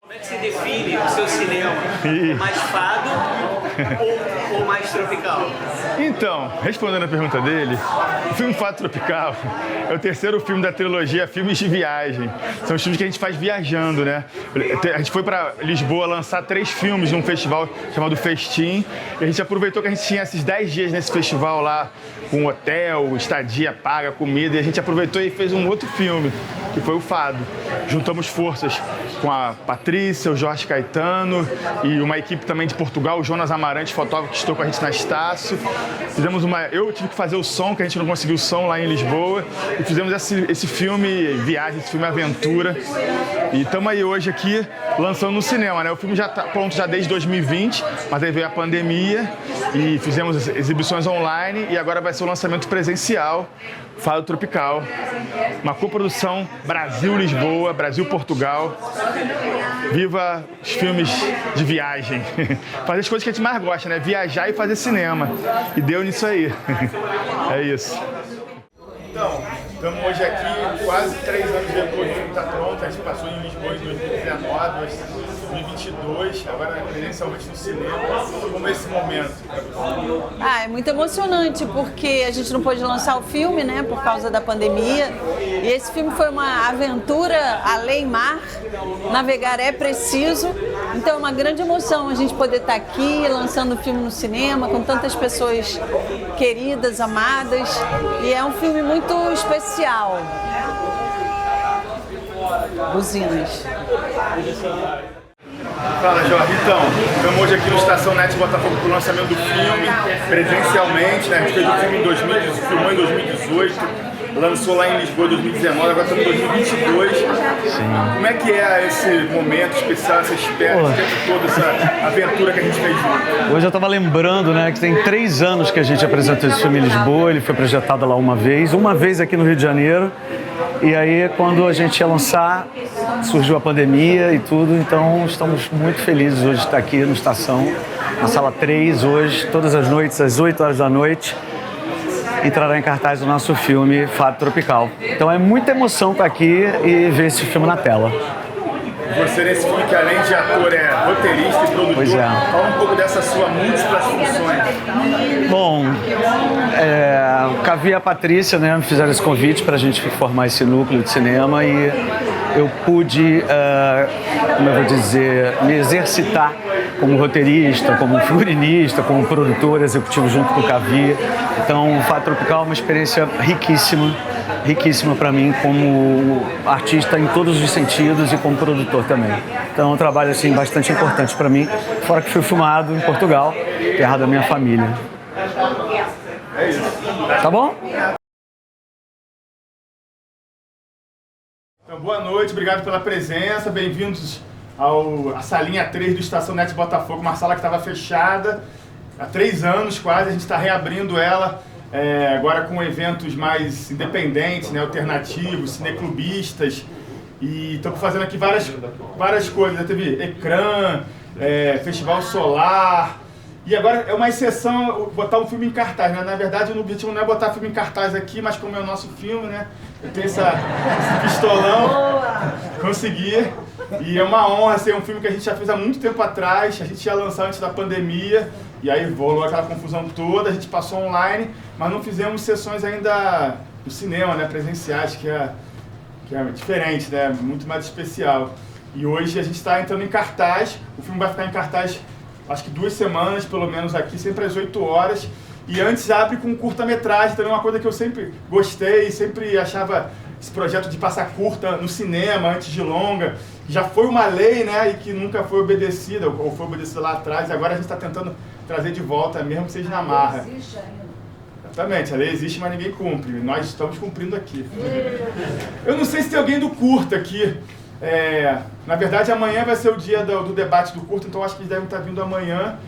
Como é que se define o seu cinema? Mais fado ou mais tropical? Então, respondendo a pergunta dele, o filme Fado Tropical é o terceiro filme da trilogia Filmes de Viagem. São os filmes que a gente faz viajando, né? A gente foi para Lisboa lançar 3 filmes num festival chamado Festim. E a gente aproveitou que a gente tinha esses 10 dias nesse festival lá, com hotel, estadia paga, comida. E a gente aproveitou e fez um outro filme, que foi o Fado. Juntamos forças com a Patrícia, o Jorge Caetano e uma equipe também de Portugal, o Jonas Amarante, fotógrafo que estou com a gente na Estácio. Eu tive que fazer o som, que a gente não conseguiu o som lá em Lisboa. E fizemos esse filme viagem, esse filme aventura. E estamos aí hoje aqui lançando no cinema, né? O filme já está pronto já desde 2020, mas aí veio a pandemia e fizemos exibições online e agora vai ser o lançamento presencial, Fado Tropical. Uma coprodução Brasil-Lisboa, Brasil-Portugal. Viva os filmes de viagem. Fazer as coisas que a gente mais gosta, né? Viajar e fazer cinema. E deu nisso aí. É isso. Então, estamos hoje aqui, quase 3 anos depois do filme está pronto. A gente passou em Lisboa em 2019, 2022, agora presencialmente no cinema. Como é esse momento? É muito emocionante, porque a gente não pôde lançar o filme, né, por causa da pandemia. E esse filme foi uma aventura além-mar. Navegar é preciso. Então é uma grande emoção a gente poder estar aqui lançando o filme no cinema, com tantas pessoas queridas, amadas. E é um filme muito especial. Buzinas. Fala, Jorge. Então, estamos hoje aqui no Estação Net Botafogo para o lançamento do filme, presencialmente, né? A gente fez o filme filmou em 2018, lançou lá em Lisboa em 2019, agora estamos em 2022. Sim. Como é que é esse momento especial, essa espera, esse tempo todo, essa aventura que a gente fez junto? Hoje eu estava lembrando, né, que tem 3 anos que a gente apresentou esse filme em Lisboa, ele foi projetado lá uma vez aqui no Rio de Janeiro. E aí, quando a gente ia lançar, surgiu a pandemia e tudo, então estamos muito felizes hoje de estar aqui no Estação, na Sala 3, hoje, todas as noites, às 8 horas da noite, entrará em cartaz o nosso filme Fado Tropical. Então é muita emoção estar aqui e ver esse filme na tela. Você nesse filme, que além de ator é roteirista e produtor, Pois é. Fala um pouco dessa sua múltiplas funções. Bom, o Cavi e a Patrícia, né, me fizeram esse convite para a gente formar esse núcleo de cinema e eu pude, como eu vou dizer, me exercitar como roteirista, como figurinista, como produtor executivo junto com o Cavi. Então, o Fado Tropical é uma experiência riquíssima para mim como artista em todos os sentidos e como produtor também. Então é um trabalho assim, bastante importante para mim, fora que foi filmado em Portugal, terra da minha família. É isso. Tá bom? Então, boa noite, obrigado pela presença, bem-vindos à salinha 3 do Estação Net Botafogo, uma sala que estava fechada há 3 anos quase, a gente está reabrindo ela. Agora com eventos mais independentes, né, alternativos, cineclubistas, e estamos fazendo aqui várias coisas. Já teve ecrã, festival solar, e agora é uma exceção botar um filme em cartaz, né? Na verdade o objetivo não é botar filme em cartaz aqui, mas como é o nosso filme, né, eu tenho esse pistolão, consegui, e é uma honra ser um filme que a gente já fez há muito tempo atrás, a gente ia lançar antes da pandemia. E aí rolou aquela confusão toda, a gente passou online, mas não fizemos sessões ainda no cinema, né, presenciais, que é diferente, né, muito mais especial. E hoje a gente está entrando em cartaz, o filme vai ficar em cartaz acho que 2 semanas, pelo menos aqui, sempre às 8 horas. E antes abre com curta-metragem, também uma coisa que eu sempre gostei, sempre achava esse projeto de passar curta no cinema, antes de longa, já foi uma lei, né, e que nunca foi obedecida, ou foi obedecida lá atrás, e agora a gente está tentando trazer de volta, mesmo que seja na marra. A lei existe ainda. Exatamente, a lei existe, mas ninguém cumpre. Nós estamos cumprindo aqui. Eu não sei se tem alguém do curta aqui. Na verdade, amanhã vai ser o dia do debate do curta, então acho que eles devem estar vindo amanhã.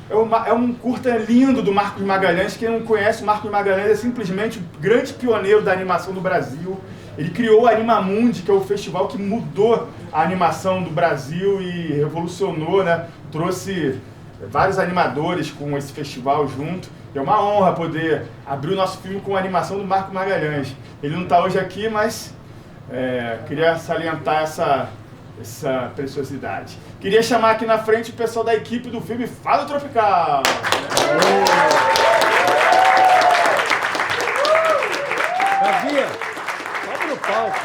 É um curta lindo do Marcos Magalhães. Quem não conhece, o Marcos Magalhães é simplesmente o grande pioneiro da animação do Brasil. Ele criou o Animamundi, que é o festival que mudou a animação do Brasil e revolucionou, né? Trouxe vários animadores com esse festival junto. É uma honra poder abrir o nosso filme com a animação do Marcos Magalhães. Ele não está hoje aqui, mas queria salientar essa preciosidade. Queria chamar aqui na frente o pessoal da equipe do filme Fado Tropical. Gavinha, sobe no palco.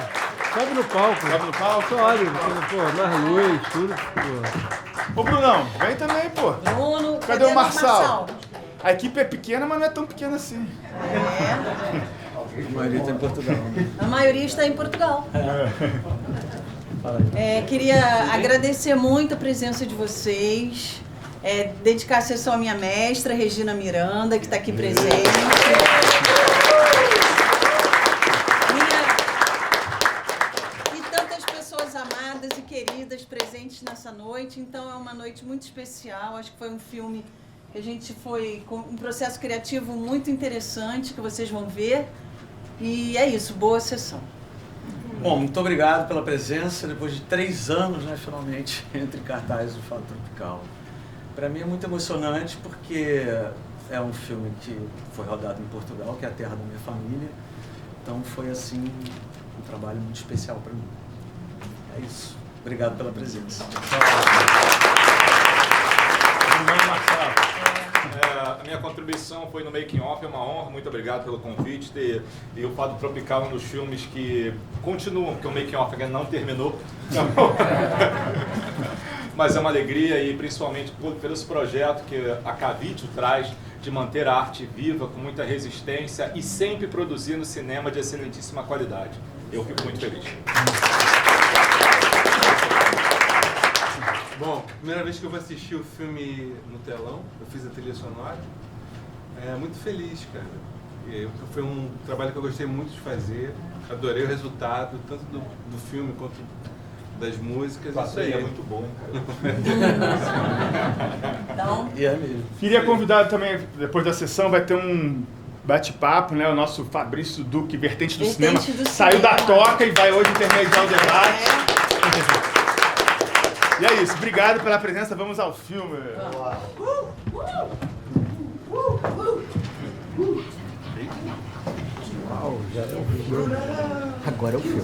Sobe no palco. Sobe no palco? Sobe, pô, nas luzes, tudo, pô. Ô, Brunão, vem também, pô. Bruno, Cadê o Marçal? A equipe é pequena, mas não é tão pequena assim. A maioria está em Portugal. A maioria está em Portugal. Queria agradecer muito a presença de vocês, dedicar a sessão à minha mestra, Regina Miranda, que está aqui presente. E tantas pessoas amadas e queridas presentes nessa noite. Então é uma noite muito especial. Acho que foi um filme que a gente foi com um processo criativo muito interessante, que vocês vão ver. E é isso, boa sessão. Bom, muito obrigado pela presença, depois de 3 anos, né, finalmente, entre cartazes do Fado Tropical. Para mim é muito emocionante porque é um filme que foi rodado em Portugal, que é a terra da minha família. Então foi, assim, um trabalho muito especial para mim. É isso. Obrigado pela presença. A minha contribuição foi no Making Off, é uma honra, muito obrigado pelo convite. E o Fado Tropical é um dos filmes que continuam, porque o Making Off ainda não terminou. Mas é uma alegria e principalmente pelo esse projeto que a Cavite traz de manter a arte viva, com muita resistência e sempre produzindo cinema de excelentíssima qualidade. Eu fico muito feliz. Bom, primeira vez que eu vou assistir o filme no telão, eu fiz a trilha sonora. Muito feliz, cara. Foi um trabalho que eu gostei muito de fazer. Adorei o resultado, tanto do filme quanto das músicas. Isso aí é muito bom, cara. Então, Queria convidar também, depois da sessão, vai ter um bate-papo, né? O nosso Fabrício Duque, Vertente do Cinema, saiu da toca e vai hoje intermediar o debate. E é isso, obrigado pela presença, vamos ao filme. Agora é o filme.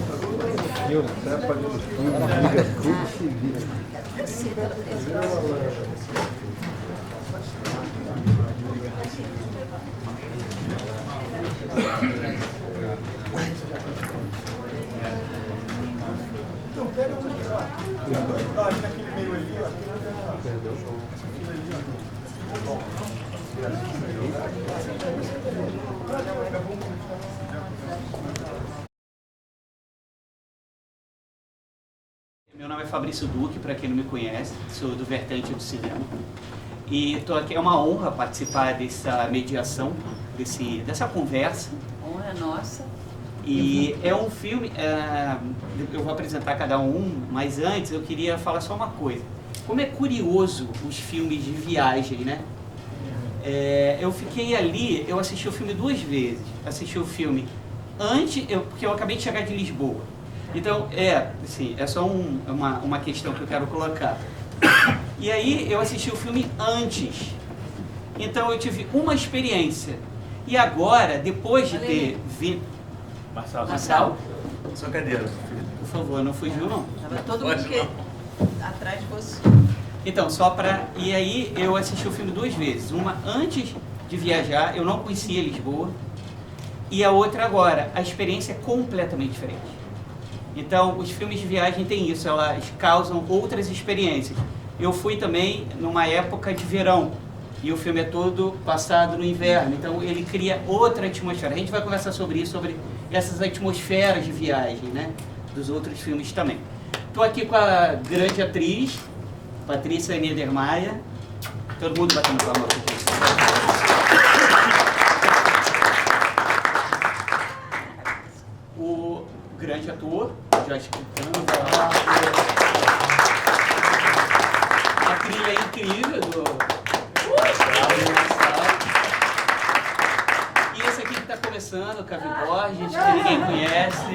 Meu nome é Fabrício Duque, para quem não me conhece, sou do Vertente do Cinema. E estou aqui, é uma honra participar dessa mediação, dessa conversa. honra nossa. E é um filme, eu vou apresentar cada um, mas antes eu queria falar só uma coisa. Como é curioso os filmes de viagem, né? Eu fiquei ali, eu assisti o filme 2 vezes. Assisti o filme porque eu acabei de chegar de Lisboa. Então, assim, é só uma questão que eu quero colocar. E aí eu assisti o filme antes. Então eu tive uma experiência. E agora, depois de ter visto... Marçal? Sua cadeira. Por favor, não fugiu não. Estava todo mundo atrás de você. Então, e aí eu assisti o filme 2 vezes. Uma antes de viajar, eu não conhecia Lisboa. E a outra agora. A experiência é completamente diferente. Então, os filmes de viagem têm isso, elas causam outras experiências. Eu fui também numa época de verão, e o filme é todo passado no inverno, então ele cria outra atmosfera. A gente vai conversar sobre isso, sobre essas atmosferas de viagem, né, dos outros filmes também. Estou aqui com a grande atriz, Patrícia Niedermayer. Todo mundo batendo palma para isso. O grande ator, Jorge Quintana. A trilha incrível do... E esse aqui que está começando, o Cavi Borges, que ninguém conhece.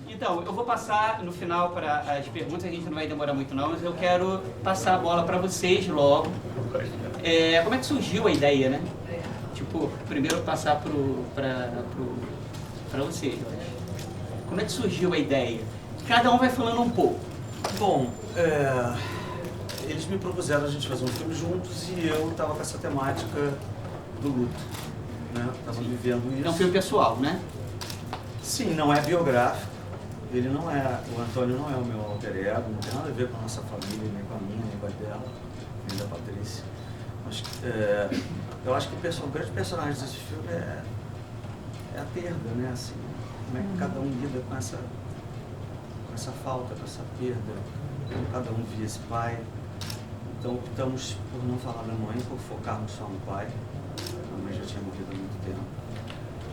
Então, eu vou passar no final para as perguntas, a gente não vai demorar muito não, mas eu quero passar a bola para vocês logo. Como é que surgiu a ideia, né? Tipo, primeiro passar pro para você, Jorge. Como é que surgiu a ideia? Cada um vai falando um pouco. Bom, eles me propuseram a gente fazer um filme juntos e eu estava com essa temática do luto, né? Estava vivendo isso. É um filme pessoal, né? Sim, não é biográfico. Ele não é, o Antônio não é o meu alter ego, não tem nada a ver com a nossa família, nem com a minha, nem com a dela, nem da Patrícia. Mas, eu acho que o grande personagem desse filme é a perda, né? Assim, como é que cada um lida com essa falta, com essa perda, como cada um via esse pai. Então optamos por não falar da mãe, por focarmos só no pai. A mãe já tinha morrido há muito tempo.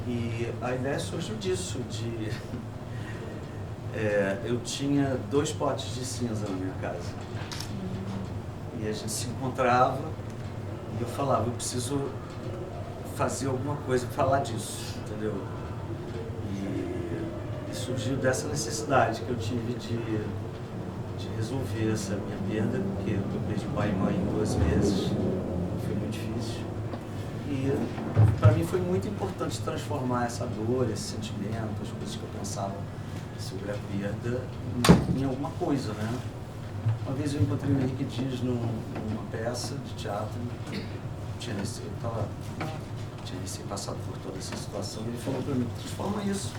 E a ideia surgiu disso, eu tinha 2 potes de cinza na minha casa. E a gente se encontrava e eu falava, eu preciso fazer alguma coisa, falar disso, entendeu? E surgiu dessa necessidade que eu tive de resolver essa minha perda, porque eu perdi pai e mãe 2 vezes, foi muito difícil. E para mim foi muito importante transformar essa dor, esse sentimento, as coisas que eu pensava sobre a perda em alguma coisa, né? Uma vez eu encontrei o Henrique Dias numa peça de teatro, tinha recém passado por toda essa situação, e ele falou para mim, transforma isso,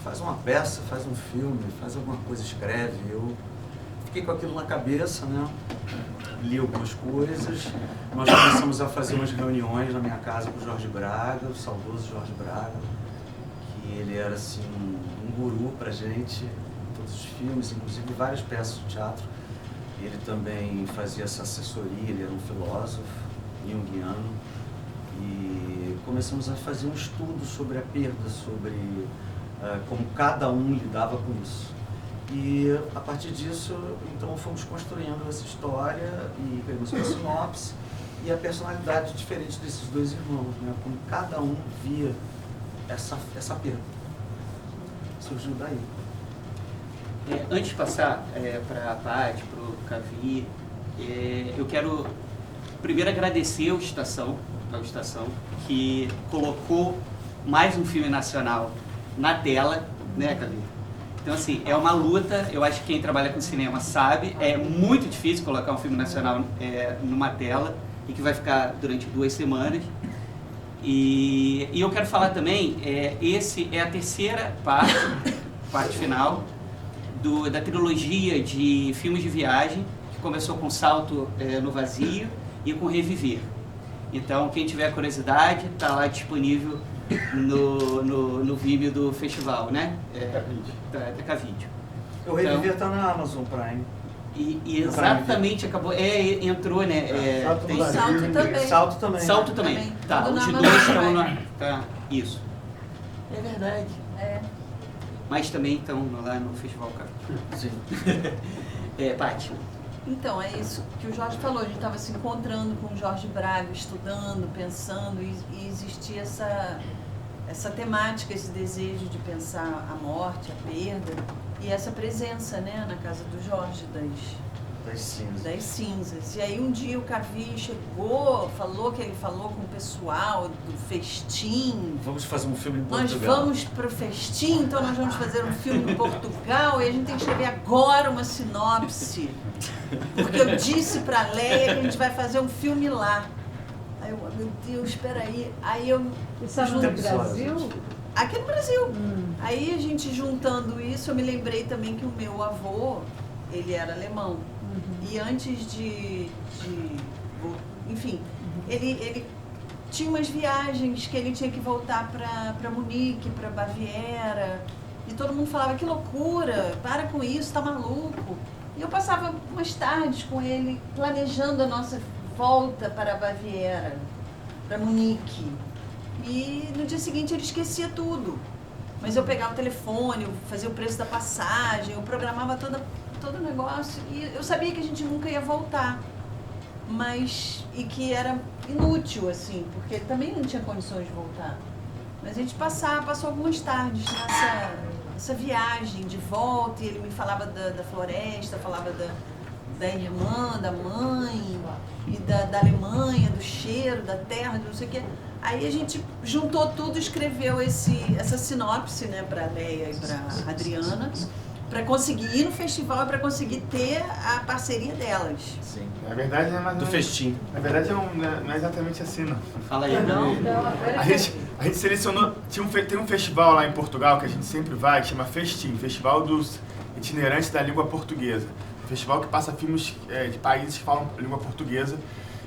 faz uma peça, faz um filme, faz alguma coisa, escreve. Eu fiquei com aquilo na cabeça, né? Li algumas coisas, nós começamos a fazer umas reuniões na minha casa com o Jorge Braga, o saudoso Jorge Braga, que ele era assim um guru pra gente, em todos os filmes, inclusive várias peças de teatro. Ele também fazia essa assessoria, ele era um filósofo junguiano, e começamos a fazer um estudo sobre a perda, sobre como cada um lidava com isso. E a partir disso, então, fomos construindo essa história e pegamos uma sinopse e a personalidade diferente desses 2 irmãos, né? Como cada um via essa perda. Surgiu daí. Antes de passar para a Paty, para o Cavi, eu quero primeiro agradecer ao Estação, que colocou mais um filme nacional na tela, né, Cavi? Então, assim, é uma luta, eu acho que quem trabalha com cinema sabe, é muito difícil colocar um filme nacional numa tela e que vai ficar durante 2 semanas. E eu quero falar também, esse é a terceira parte final da trilogia de filmes de viagem, que começou com Salto no Vazio e com Reviver. Então, quem tiver curiosidade, está lá disponível no Vimeo do festival, né? Da Cavídeo. O Reviver está na Amazon Prime. E exatamente acabou, entrou, né? Tem Salto também. Salto também. Salto também. Tá, Tudo os na 2 Amazon estão Prime. tá, isso. É verdade. Mas também estão lá no Festival Cavídeo. Sim. Paty. Então, é isso que o Jorge falou, a gente estava se encontrando com o Jorge Braga, estudando, pensando, e existia essa temática, esse desejo de pensar a morte, a perda, e essa presença, né, na casa do Jorge das cinzas. E aí um dia o Cavi chegou, falou que ele falou com o pessoal do festim. Vamos fazer um filme em Portugal. Nós vamos para o festim, então nós vamos fazer um filme em Portugal e a gente tem que escrever agora uma sinopse. Porque eu disse para a Leia que a gente vai fazer um filme lá. Aí eu, meu Deus, espera aí. Aí eu... Isso é no Brasil? Aqui no Brasil. Aí a gente juntando isso, eu me lembrei também que o meu avô, ele era alemão. E antes enfim, ele tinha umas viagens que ele tinha que voltar para Munique, para Baviera. E todo mundo falava, que loucura, para com isso, tá maluco. E eu passava umas tardes com ele, planejando a nossa volta para a Baviera, para Munique. E no dia seguinte ele esquecia tudo. Mas eu pegava o telefone, eu fazia o preço da passagem, eu programava todo o negócio. E eu sabia que a gente nunca ia voltar. E que era inútil, assim, porque ele também não tinha condições de voltar. Mas a gente passou algumas tardes nessa viagem de volta, e ele me falava da floresta, falava da irmã, da mãe, e da Alemanha, do cheiro, da terra, de não sei o quê. Aí a gente juntou tudo e escreveu essa sinopse, né, para a Leia e para a Adriana, para conseguir ir no festival e para conseguir ter a parceria delas. Sim. Na verdade, Do festim. Na verdade, não é exatamente assim, não. Fala aí. Não? A gente selecionou, tem um festival lá em Portugal que a gente sempre vai, que chama Festim, Festival dos Itinerantes da Língua Portuguesa. Festival que passa filmes de países que falam língua portuguesa.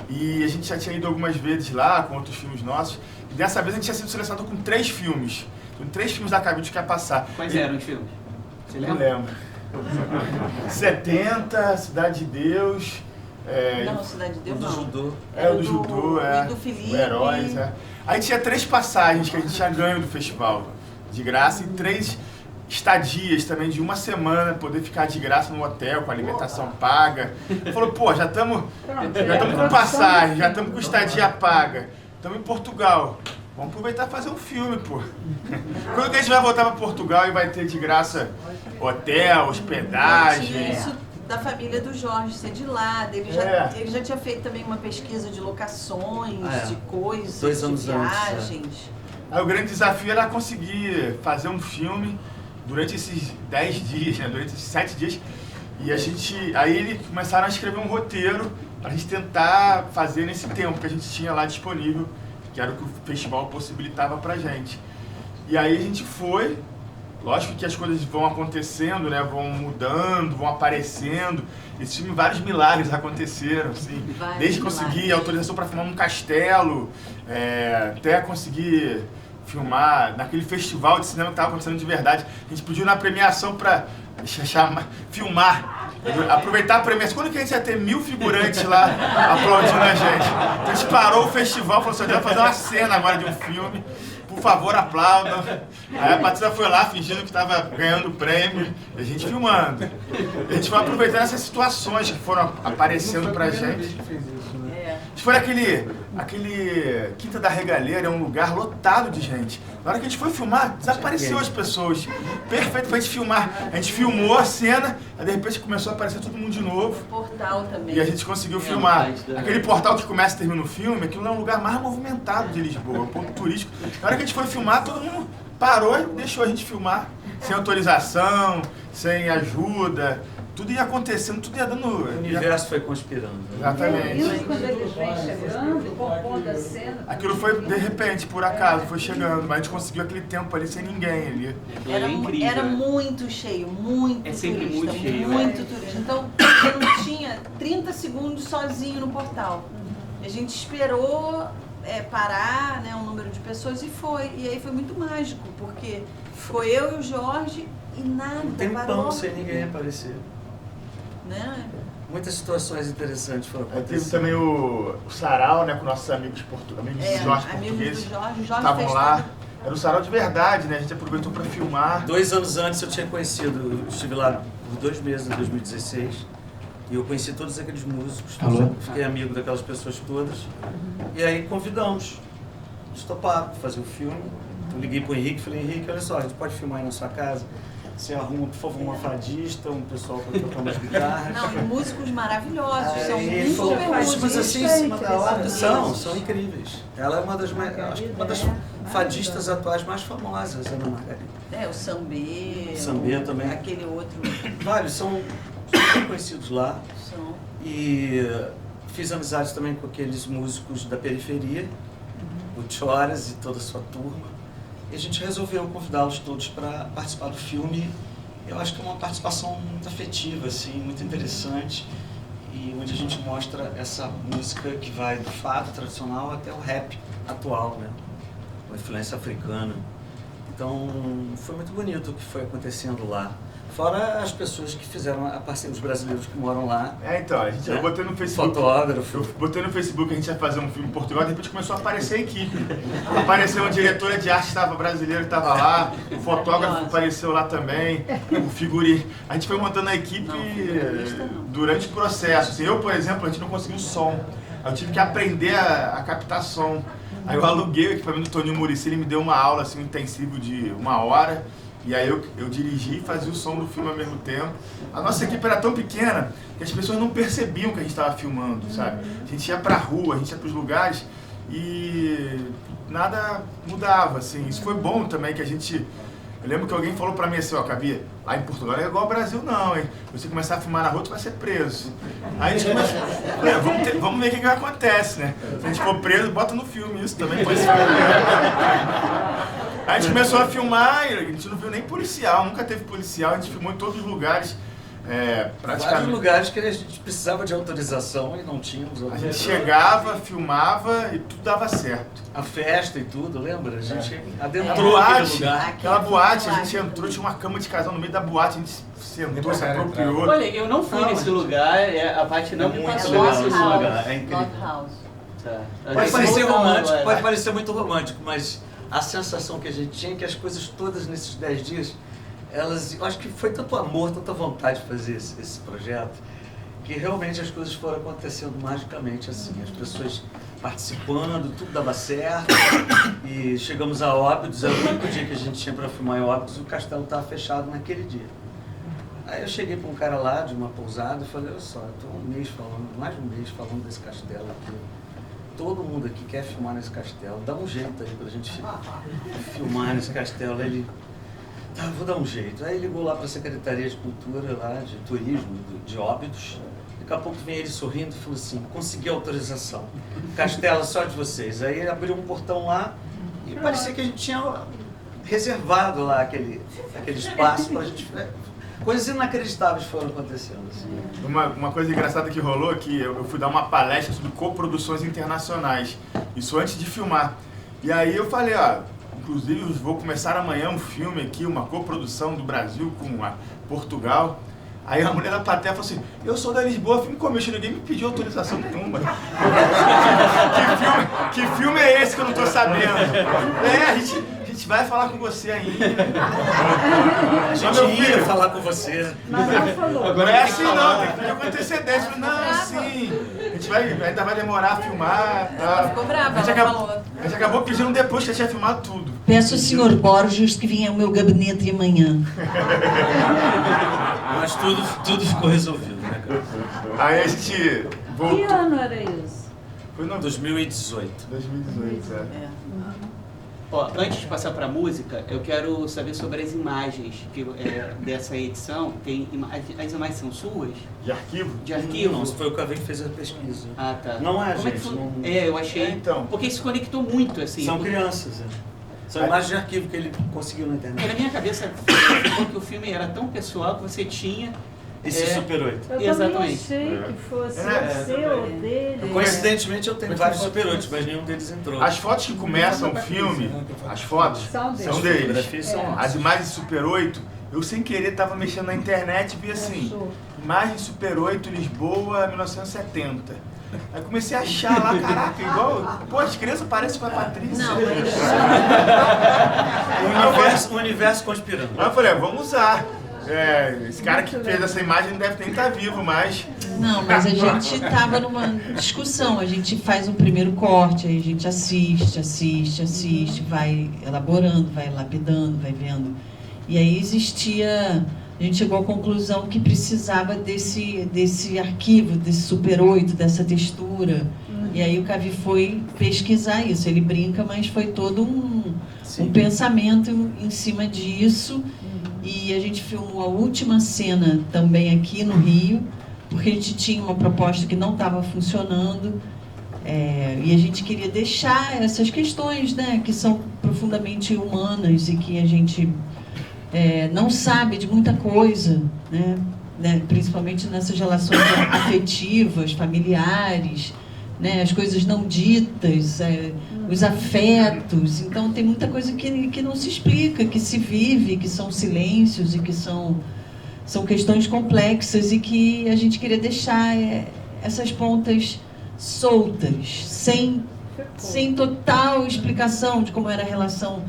E a gente já tinha ido algumas vezes lá, com outros filmes nossos. E dessa vez a gente tinha sido selecionado com 3 filmes. Com 3 filmes da Cavite que ia passar. Quais eram os filmes? Você Não lembra? lembro. 70, Cidade de Deus... Não, Cidade de Deus do não. judô. O do judô, E do Felipe. O Heróis, Aí tinha 3 passagens que a gente tinha ganho do festival, de graça, e 3 estadias também de uma semana, poder ficar de graça no hotel, com alimentação paga. Falou, pô, já estamos com passagem, já estamos com estadia paga, estamos em Portugal. Vamos aproveitar e fazer um filme, pô. Quando que a gente vai voltar para Portugal e vai ter de graça hotel, hospedagem? Tinha isso da família do Jorge ser de lá. Ele já tinha feito também uma pesquisa de locações, de coisas, 2 anos de antes, viagens. Aí o grande desafio era conseguir fazer um filme durante esses 10 dias, né? Durante esses 7 dias. E aí eles começaram a escrever um roteiro pra gente tentar fazer nesse tempo que a gente tinha lá disponível, que era o que o festival possibilitava pra gente. E aí a gente foi, lógico que as coisas vão acontecendo, né? Vão mudando, vão aparecendo. Esse filme, vários milagres aconteceram, assim. Desde conseguir autorização para filmar num castelo, até conseguir filmar naquele festival de cinema que estava acontecendo de verdade. A gente pediu na premiação para filmar, aproveitar a premiação. Quando que a gente ia ter 1000 figurantes lá aplaudindo a gente? Então a gente parou o festival e falou assim, vai fazer uma cena agora de um filme. Por favor, aplaudam. Aí a Patrícia foi lá fingindo que estava ganhando o prêmio, e a gente filmando. A gente foi aproveitando essas situações que foram aparecendo pra gente. A gente foi aquele Quinta da Regaleira, é um lugar lotado de gente. Na hora que a gente foi filmar, desapareceu as pessoas. Perfeito pra gente filmar. A gente filmou a cena, aí de repente começou a aparecer todo mundo de novo. Portal também. E a gente conseguiu filmar. Aquele portal que começa e termina o filme, aquilo é um lugar mais movimentado de Lisboa, um ponto turístico. Na hora que a gente foi filmar, todo mundo parou e deixou a gente filmar. Sem autorização, sem ajuda. Tudo ia acontecendo, tudo ia dando... O universo foi conspirando. Exatamente. Isso quando eles vêm chegando, compondo a cena. Aquilo foi de repente, por acaso, foi chegando, mas a gente conseguiu aquele tempo ali sem ninguém ali. Era muito cheio, muito É sempre turista, muito cheio, muito turista. Então, eu não tinha 30 segundos sozinho no portal. A gente esperou parar, né, um número de pessoas e foi. E aí foi muito mágico, porque foi eu e o Jorge e nada, Um tempão parou. sem ninguém aparecer. Né? Muitas situações interessantes foram Aí teve acontecendo. também o sarau, né, com nossos amigos portugueses, Jorge amigos portugueses, do Jorge. O Jorge estavam fez lá. tudo. Era um sarau de verdade, né, a gente aproveitou para filmar. 2 anos antes eu tinha conhecido, eu estive lá por 2 meses em 2016 e eu conheci todos aqueles músicos, fiquei amigo daquelas pessoas todas e aí convidamos, eles toparam para fazer o filme. Eu liguei pro Henrique e falei, Henrique, olha só, a gente pode filmar aí na sua casa? Você arruma, por favor, uma fadista, um pessoal para tocar umas guitarras. Não, e músicos maravilhosos, são Ele muito falou, super mas músicos. assim, em cima da hora, são incríveis. Ela é uma das, acho que uma das fadistas atuais mais famosas, Ana Margarida. O Sambê. Sambê também. Aquele outro. Vários são super conhecidos lá. São. E fiz amizades também com aqueles músicos da periferia, o Choras e toda a sua turma. E a gente resolveu convidá-los todos para participar do filme. Eu acho que é uma participação muito afetiva, assim, muito interessante. E onde a gente mostra essa música que vai do fado tradicional até o rap atual, né? Com influência africana. Então, foi muito bonito o que foi acontecendo lá. Fora as pessoas que fizeram a parceria, os brasileiros que moram lá. Então, eu botei no Facebook. Fotógrafo. Eu botei no Facebook que a gente ia fazer um filme em Portugal, de repente começou a aparecer a equipe. Apareceu uma diretora de arte brasileira que estava lá, o fotógrafo apareceu lá também, o figurino. A gente foi montando a equipe durante o processo. Assim, eu, por exemplo, a gente não conseguiu som. Eu tive que aprender a captar som. Aí eu aluguei o equipamento do Toninho Muricy, ele me deu uma aula assim, intensiva de 1 hora. E aí eu dirigi e fazia o som do filme ao mesmo tempo. A nossa equipe era tão pequena que as pessoas não percebiam que a gente estava filmando, sabe? A gente ia pra rua, a gente ia pros lugares e nada mudava, assim. Isso foi bom também, que a gente... Eu lembro que alguém falou pra mim assim, ó, Cabia, lá em Portugal não é igual ao Brasil não, hein? Você começar a filmar na rua, tu vai ser preso. Aí a gente começou, vamos ver o que acontece, né? Se a gente for preso, bota no filme isso também, pode ser. Aí a gente começou a filmar e a gente não viu nem policial, nunca teve policial, a gente filmou em todos os lugares, praticamente. Vários lugares que a gente precisava de autorização e não tínhamos autorização. A gente chegava, filmava e tudo dava certo. A festa e tudo, lembra? A gente A adentrou aquele boate, lugar. aquela boate, a gente entrou, tinha uma cama de casal no meio da boate, a gente sentou, se apropriou. Olha, eu não fui nesse lugar, a Paty não me passou legal esse esse lugar. lugar, é incrível. Love House. Tá. Pode parecer Voltando romântico, agora. pode parecer muito romântico, mas a sensação que a gente tinha é que as coisas todas nesses 10 dias, elas, eu acho que foi tanto amor, tanta vontade de fazer esse projeto, que realmente as coisas foram acontecendo magicamente assim, as pessoas participando, tudo dava certo, e chegamos a Óbidos, era o único dia que a gente tinha para filmar em Óbidos, o castelo estava fechado naquele dia. Aí eu cheguei para um cara lá de uma pousada e falei, olha só, eu estou um mês falando, mais de um mês falando desse castelo aqui. Todo mundo aqui quer filmar nesse castelo, dá um jeito aí pra gente filmar nesse castelo. Aí ele, tá, vou dar um jeito. Aí ligou lá pra Secretaria de Cultura, lá, de Turismo, de Óbidos. Daqui a pouco vem ele sorrindo e falou assim, consegui autorização, castelo só de vocês. Aí ele abriu um portão lá e parecia que a gente tinha reservado lá aquele espaço pra gente... Coisas inacreditáveis foram acontecendo. Assim. Uma coisa engraçada que rolou é que eu fui dar uma palestra sobre coproduções internacionais, isso antes de filmar. E aí eu falei, ó, inclusive vou começar amanhã um filme aqui, uma coprodução do Brasil com a Portugal. Aí a mulher da plateia falou assim, eu sou da Lisboa, filme começo, ninguém me pediu autorização nenhuma. que filme é esse que eu não tô sabendo? A gente vai falar com você ainda. A gente ia falar com você. Mas não falou. Agora é assim não, tem que ter com antecedência. Não, sim. A gente ainda vai demorar a filmar. Tá? Ficou brava, A gente ela falou. a gente acabou pedindo depois que a gente tinha filmado tudo. Peço ao Sr. Borges que venha ao meu gabinete amanhã. Mas tudo ficou resolvido, né, cara? Aí a gente voltou. Que ano era isso? Foi no 2018. 2018, Ó, antes de passar para música, eu quero saber sobre as imagens que, dessa edição. As imagens são suas? De arquivo? De arquivo? Não, foi o Cavém que fez a pesquisa. Ah, tá. Não é, Como é que gente, foi? não- Eu achei. Então. Porque se conectou muito, assim. São crianças, São imagens de arquivo que ele conseguiu na Porque na internet. minha cabeça ficou que o filme era tão pessoal que você tinha. Esse Super 8. Eu Exatamente. também achei que fosse É, o seu ou dele. Coincidentemente eu tenho vários Super 8, mas nenhum deles entrou. As fotos que começam o filme, as fotos São deles. são deles. fotografias são nossas. As imagens Super 8, eu sem querer tava mexendo na internet e vi assim, imagem Super 8 Lisboa 1970. Aí comecei a achar lá, caraca, igual, pô, as crianças parecem com a Patrícia. Não, O universo conspirando. Aí eu falei, vamos usar. Esse cara que fez essa imagem não deve nem estar vivo, mas... Não, mas a gente estava numa discussão. A gente faz um primeiro corte, aí a gente assiste, vai elaborando, vai lapidando, vai vendo. E aí existia... A gente chegou à conclusão que precisava desse arquivo, desse Super 8, dessa textura. E aí o Cavi foi pesquisar isso. Ele brinca, mas foi todo um pensamento em cima disso. E a gente filmou a última cena também aqui no Rio, porque a gente tinha uma proposta que não estava funcionando. E a gente queria deixar essas questões, né, que são profundamente humanas e que a gente não sabe de muita coisa, né, principalmente nessas relações afetivas, familiares, né, as coisas não ditas, os afetos. Então tem muita coisa que não se explica, que se vive, que são silêncios e que são questões complexas e que a gente queria deixar essas pontas soltas, sem total explicação de como era a relação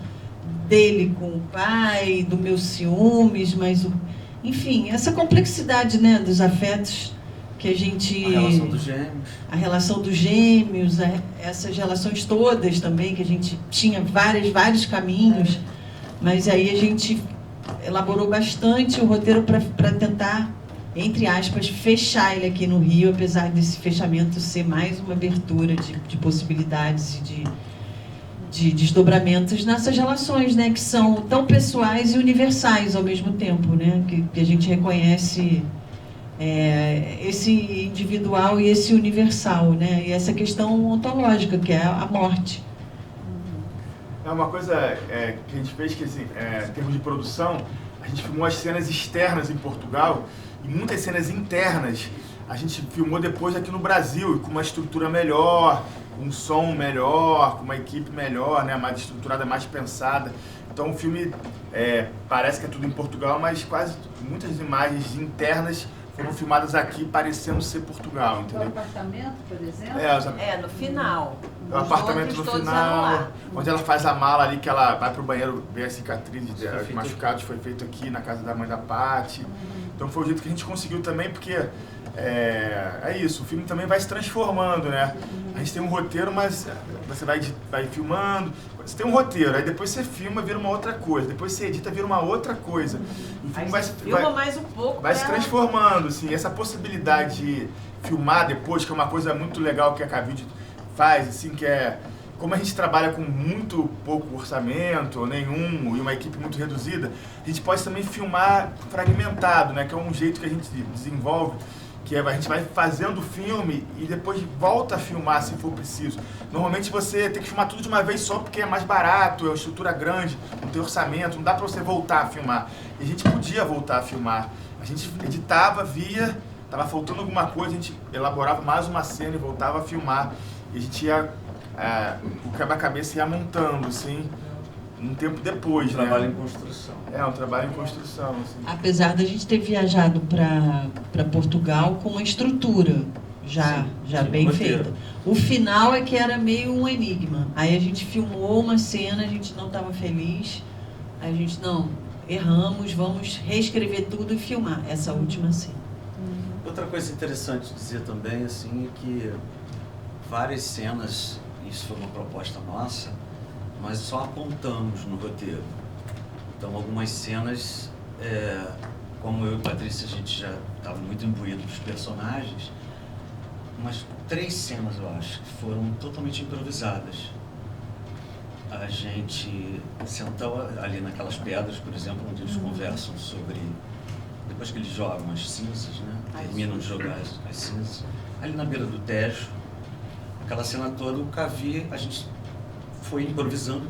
dele com o pai, do meus ciúmes, mas enfim, essa complexidade, né, dos afetos que a gente... A relação dos gêmeos. A relação dos gêmeos, essas relações todas também, que a gente tinha vários caminhos, mas aí a gente elaborou bastante o roteiro para tentar, entre aspas, fechar ele aqui no Rio, apesar desse fechamento ser mais uma abertura de possibilidades e de desdobramentos nessas relações, né, que são tão pessoais e universais ao mesmo tempo, né, que a gente reconhece esse individual e esse universal, né, e essa questão ontológica, que é a morte. É uma coisa que a gente fez que, assim, em termos de produção, a gente filmou as cenas externas em Portugal e muitas cenas internas a gente filmou depois aqui no Brasil, com uma estrutura melhor, um som melhor, com uma equipe melhor, né, mais estruturada, mais pensada. Então o filme parece que é tudo em Portugal, mas muitas imagens internas foram filmadas aqui parecendo ser Portugal, entendeu? O apartamento, por exemplo? No final. O apartamento no final, onde ela faz a mala ali, que ela vai pro banheiro ver as cicatrizes, os machucados, foi feito aqui na casa da mãe da Paty. Então foi o jeito que a gente conseguiu também, porque é isso, o filme também vai se transformando, né? A gente tem um roteiro, mas você vai filmando, você tem um roteiro, aí depois você filma, vira uma outra coisa, depois você edita, vira uma outra coisa. O filme filma mais um pouco. Vai se transformando, assim, essa possibilidade de filmar depois, que é uma coisa muito legal que a Cavite faz, assim, que é como a gente trabalha com muito pouco orçamento, ou nenhum, e uma equipe muito reduzida, a gente pode também filmar fragmentado, né, que é um jeito que a gente desenvolve, que a gente vai fazendo o filme e depois volta a filmar se for preciso. Normalmente você tem que filmar tudo de uma vez só porque é mais barato, é uma estrutura grande, não tem orçamento, não dá pra você voltar a filmar. E a gente podia voltar a filmar. A gente editava, via, tava faltando alguma coisa, a gente elaborava mais uma cena e voltava a filmar. E a gente ia, o quebra-cabeça ia montando, assim, um tempo depois, né? Um trabalho em construção. Um trabalho em construção, assim. Apesar da gente ter viajado para Portugal com uma estrutura já bem feita. O final é que era meio um enigma. Aí a gente filmou uma cena, a gente não estava feliz, aí a gente, erramos, vamos reescrever tudo e filmar essa última cena. Outra coisa interessante de dizer também, assim, é que várias cenas, isso foi uma proposta nossa, mas só apontamos no roteiro. Então, algumas cenas, como eu e Patrícia, a gente já estava muito imbuído dos personagens, umas 3 cenas, eu acho, que foram totalmente improvisadas. A gente sentou ali naquelas pedras, por exemplo, onde eles conversam sobre... Depois que eles jogam as cinzas, né? Terminam de jogar as cinzas. Ali na beira do Tejo, aquela cena toda, o Cavi, a gente foi improvisando,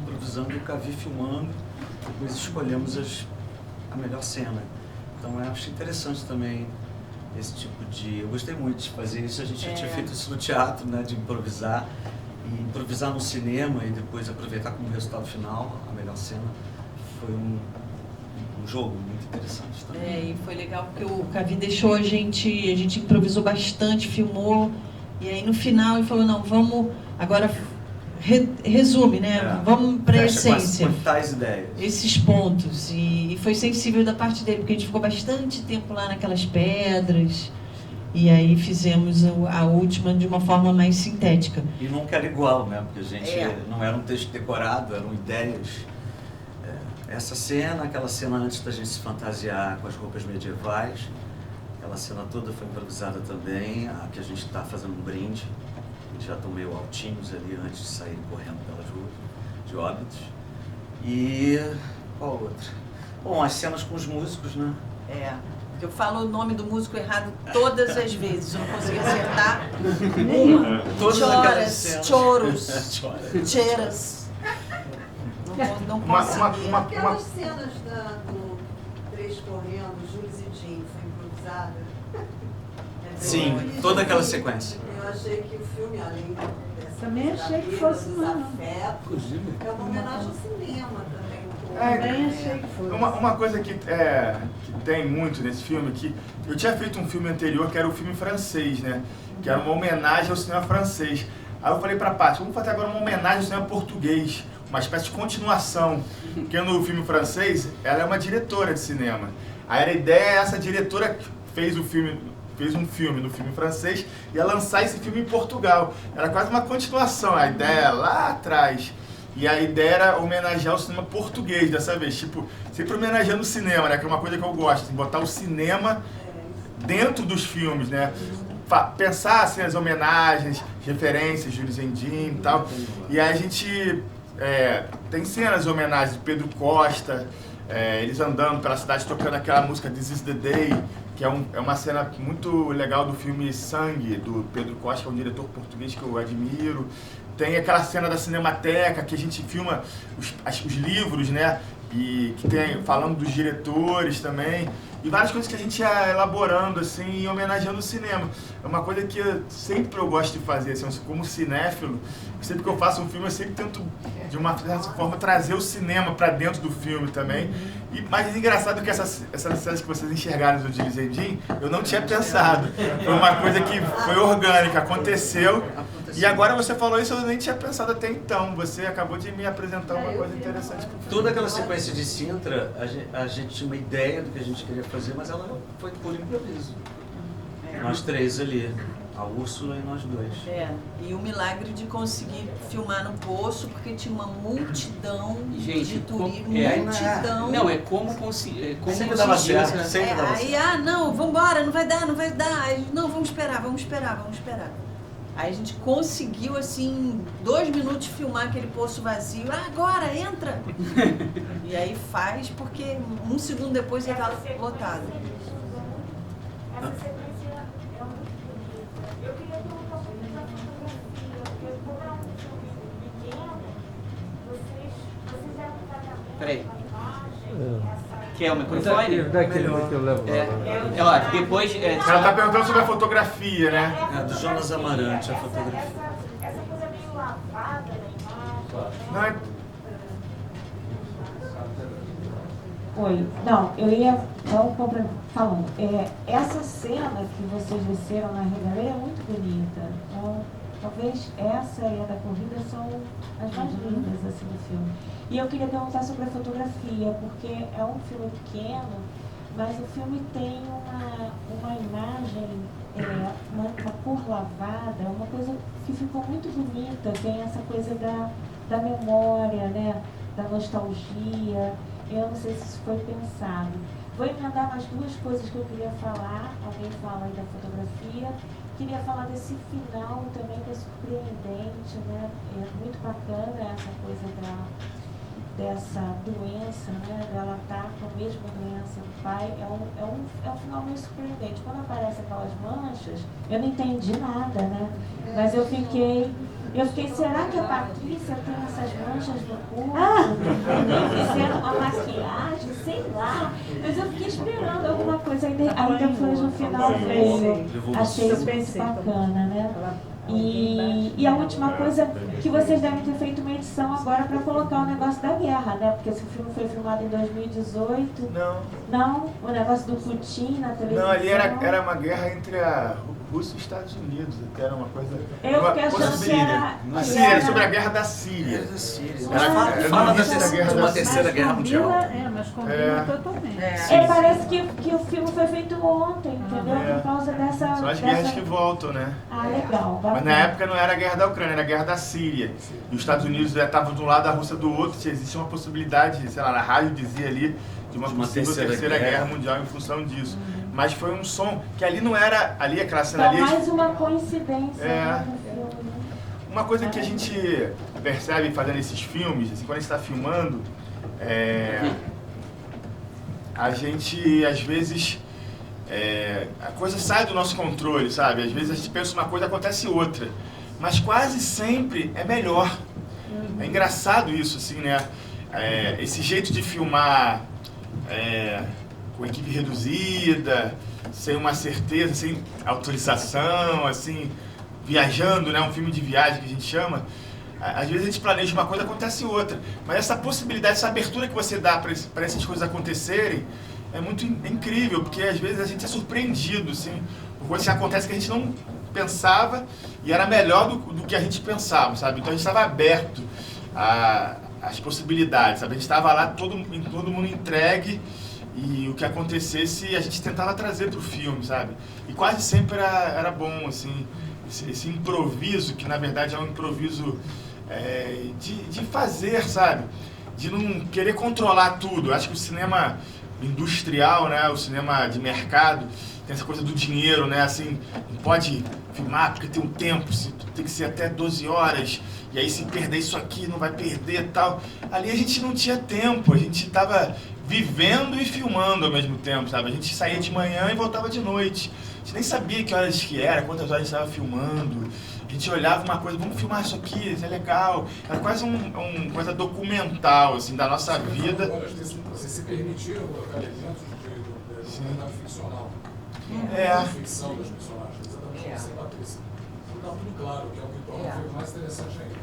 o Cavi filmando, depois escolhemos a melhor cena. Então eu acho interessante também esse tipo de... Eu gostei muito de fazer isso, a gente já tinha feito isso no teatro, né? De improvisar, e improvisar no cinema e depois aproveitar como resultado final a melhor cena. Foi um jogo muito interessante também. E foi legal porque o Cavi deixou a gente improvisou bastante, filmou, e aí no final ele falou, vamos agora... Resume, né? Vamos para a essência. Com tais ideias. Esses pontos. E foi sensível da parte dele, porque a gente ficou bastante tempo lá naquelas pedras. E aí fizemos a última de uma forma mais sintética. E nunca era igual, né? Porque a gente não era um texto decorado, eram ideias. Essa cena, aquela cena antes da gente se fantasiar com as roupas medievais, aquela cena toda foi improvisada também, a que a gente está fazendo um brinde. Já estão meio altinhos ali antes de sair correndo pelas ruas de Óbidos. E qual outra? Bom, as cenas com os músicos, né? Eu falo o nome do músico errado todas as vezes, eu não consegui acertar uma. Todas aquelas cenas. Choros, cheiras. Não consegui. Aquelas cenas do Três correndo, Júlio e Jim, foi improvisada? Sim, toda aquela sequência. Eu achei que o filme, além dessa... Também achei que fosse dos afetos, é uma homenagem ao cinema também. Também achei que fosse. Uma coisa que tem muito nesse filme, que eu tinha feito um filme anterior, que era o filme francês, né? Que era uma homenagem ao cinema francês. Aí eu falei pra Paty, vamos fazer agora uma homenagem ao cinema português, uma espécie de continuação. Porque no filme francês, ela é uma diretora de cinema. Aí a ideia é essa diretora que fez um filme no filme francês, ia lançar esse filme em Portugal. Era quase uma continuação, a ideia lá atrás. E a ideia era homenagear o cinema português dessa vez, tipo, sempre homenageando o cinema, né? Que é uma coisa que eu gosto, de botar o cinema dentro dos filmes, né? Pensar assim, as homenagens, referências, Jules Zendim e tal. E aí a gente tem cenas de homenagem de Pedro Costa, eles andando pela cidade tocando aquela música This Is The Day, que é uma cena muito legal do filme Sangue, do Pedro Costa, que é um diretor português que eu admiro. Tem aquela cena da Cinemateca, que a gente filma os livros, né? E que tem falando dos diretores também. E várias coisas que a gente ia elaborando, assim, e homenageando o cinema. É uma coisa que sempre eu gosto de fazer, assim, como cinéfilo. Sempre que eu faço um filme, eu sempre tento, de uma certa forma, trazer o cinema para dentro do filme também. Mas é engraçado que essas cenas que vocês enxergaram do Jules Zendim, eu não tinha pensado. Foi uma coisa que foi orgânica, aconteceu. E agora você falou isso, eu nem tinha pensado até então. Você acabou de me apresentar uma coisa interessante. Toda aquela sequência de Sintra, a gente tinha uma ideia do que a gente queria fazer, mas ela foi por improviso. Nós três ali, a Úrsula e nós dois. E o milagre de conseguir filmar no Poço, porque tinha uma multidão de turismo, multidão. Não, é como conseguir. Sempre dava certo, sempre dava certo. Aí, não, vambora, não vai dar. Aí, não, vamos esperar. Aí a gente conseguiu, assim, 2 minutos filmar aquele poço vazio. Agora, entra! E aí faz, porque 1 segundo depois ele estava lotado. Essa sequência é muito bonita. Eu queria perguntar um pouquinho da fotografia, porque como é um filme pequeno, vocês deram um tratamento Peraí. à imagem, Quer o microfone? Daquele que eu levo ó, depois... Ela tá perguntando sobre a fotografia, né? É, do Jonas Amarante, a fotografia. essa coisa meio lavada da imagem. Oi, não, eu ia falando, essa cena que vocês desceram na Regalia é muito bonita. Então, talvez essa e a da corrida são as mais lindas assim, do filme. E eu queria perguntar sobre a fotografia, porque é um filme pequeno, mas o filme tem uma imagem, uma cor lavada, uma coisa que ficou muito bonita, tem essa coisa da memória, né, da nostalgia. Eu não sei se isso foi pensado. Vou emendar mais 2 coisas que eu queria falar. Alguém fala aí da fotografia. Queria falar desse final também, que é surpreendente, né? É muito bacana essa coisa dessa doença, né? Ela tá com a mesma doença do pai. É um final meio surpreendente. Quando aparecem aquelas manchas, eu não entendi nada, né? Mas eu fiquei, será que a Patrícia tem essas manchas no corpo? Nem fizeram uma maquiagem, sei lá. Mas eu fiquei esperando alguma coisa, aí depois no final veio. Achei isso muito bacana, né? E a última coisa, que vocês devem ter feito uma edição agora para colocar o negócio da guerra, né? Porque esse filme foi filmado em 2018. Não? O negócio do Putin na televisão. Não, ali era uma guerra entre a Rússia e os Estados Unidos, até era uma coisa... Eu fiquei achando que era... Era sobre a guerra da Síria. Fala de uma terceira guerra mundial. Mas combina totalmente. Parece que o filme foi feito ontem, entendeu? Por causa dessa... São as guerras que voltam, né? Legal. Mas na época não era a guerra da Ucrânia, era a guerra da Síria. E os Estados Unidos estavam de um lado, a Rússia do outro. Existia uma possibilidade, sei lá, na rádio dizia ali, de uma possível terceira guerra mundial em função disso. Mas foi um som que ali não era, ali aquela cena ali... mais uma coincidência. Uma coisa que a gente percebe fazendo esses filmes, assim, quando a gente está filmando, a gente, às vezes, a coisa sai do nosso controle, sabe? Às vezes a gente pensa uma coisa e acontece outra. Mas quase sempre é melhor. É engraçado isso, assim, né? Esse jeito de filmar com equipe reduzida, sem uma certeza, sem autorização, assim, viajando, né? Um filme de viagem que a gente chama. Às vezes a gente planeja uma coisa, acontece outra. Mas essa possibilidade, essa abertura que você dá para essas coisas acontecerem é muito incrível, porque às vezes a gente é surpreendido, assim, por coisas que acontecem que a gente não pensava e era melhor do que a gente pensava, sabe? Então a gente estava aberto às possibilidades, sabe? A gente estava lá, todo mundo entregue, e o que acontecesse a gente tentava trazer para o filme, sabe? E quase sempre era bom, assim, esse improviso, que na verdade é um improviso de fazer, sabe? De não querer controlar tudo. Acho que o cinema industrial, né? O cinema de mercado, tem essa coisa do dinheiro, né? Assim, não pode filmar porque tem um tempo, tem que ser até 12 horas, e aí se perder isso aqui não vai perder e tal. Ali a gente não tinha tempo, a gente estava vivendo e filmando ao mesmo tempo, sabe? A gente saía de manhã e voltava de noite. A gente nem sabia que horas que era, quantas horas a gente estava filmando. A gente olhava uma coisa, vamos filmar isso aqui, isso é legal. Era quase uma coisa documental, assim, da nossa vida. Você se permitiram colocar elementos de documentário ficcional. A ficção dos personagens, exatamente, sem Patrícia. Está tudo claro, que é o que torna o filme mais interessante ainda.